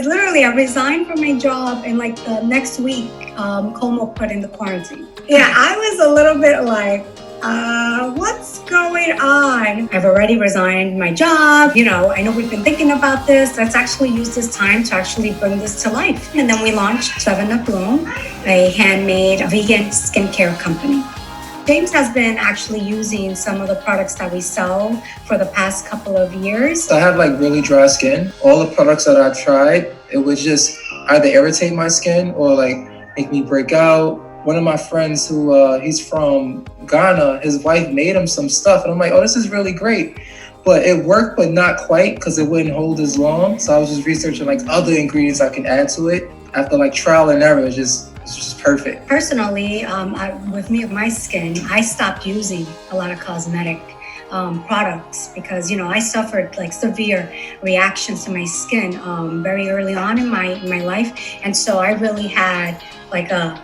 Literally, I resigned from my job, and like the next week, Como put in the quarantine. Yeah, I was a little bit like, what's going on? I've already resigned my job. I know we've been thinking about this. Let's actually use this time to actually bring this to life. And then we launched Seven Up Bloom, a handmade vegan skincare company. James has been actually using some of the products that we sell for the past couple of years. I have like really dry skin. All the products that I've tried, it would just either irritate my skin or like make me break out. One of my friends who he's from Ghana, his wife made him some stuff and I'm like, oh, this is really great. But it worked, but not quite because it wouldn't hold as long. So I was just researching like other ingredients I can add to it. After like trial and error, it's just perfect. Personally, with my skin, I stopped using a lot of cosmetic products because I suffered like severe reactions to my skin very early on in my life, and so I really had like a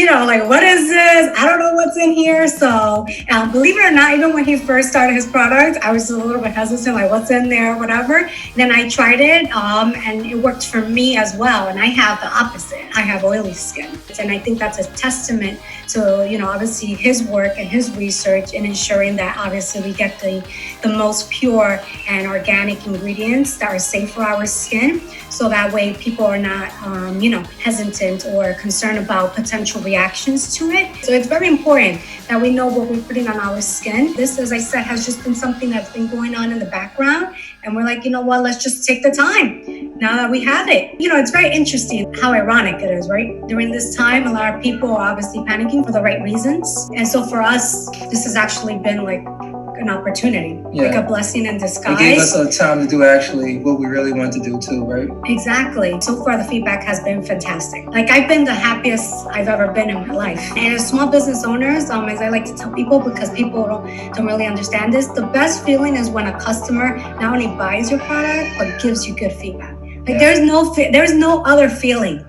like, what is this? I don't know what's in here. So believe it or not, even when he first started his product, I was a little bit hesitant, like what's in there, whatever. And then I tried it and it worked for me as well. And I have the opposite. I have oily skin. And I think that's a testament to, obviously his work and his research in ensuring that obviously we get the most pure and organic ingredients that are safe for our skin. So that way people are not, hesitant or concerned about potential reactions to it. So it's very important that we know what we're putting on our skin. This, as I said, has just been something that's been going on in the background. And we're like, let's just take the time now that we have it. It's very interesting how ironic it is, right? During this time, a lot of people are obviously panicking for the right reasons. And so for us, this has actually been like an opportunity, like a blessing in disguise. It gave us a time to do actually what we really want to do too, right? Exactly. So far, the feedback has been fantastic. Like I've been the happiest I've ever been in my life. And as small business owners, as I like to tell people, because people don't really understand this, the best feeling is when a customer not only buys your product, but gives you good feedback. Like there's no other feeling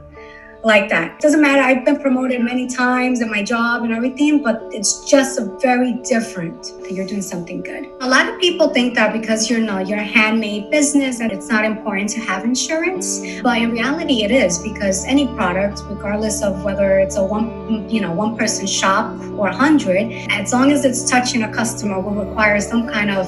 like that. Doesn't matter. I've been promoted many times in my job and everything, but it's just a very different that you're doing something good. A lot of people think that because you're a handmade business that it's not important to have insurance, but in reality it is, because any product, regardless of whether it's a one person shop or 100, as long as it's touching a customer, will require some kind of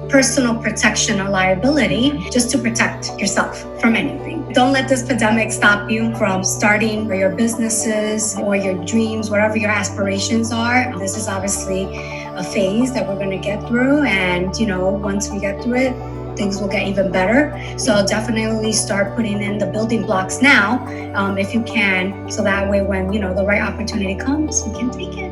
personal protection or liability just to protect yourself from anything. Don't let this pandemic stop you from starting your businesses or your dreams, whatever your aspirations are. This is obviously a phase that we're going to get through. And, once we get through it, things will get even better. So definitely start putting in the building blocks now, if you can. So that way when, the right opportunity comes, you can take it.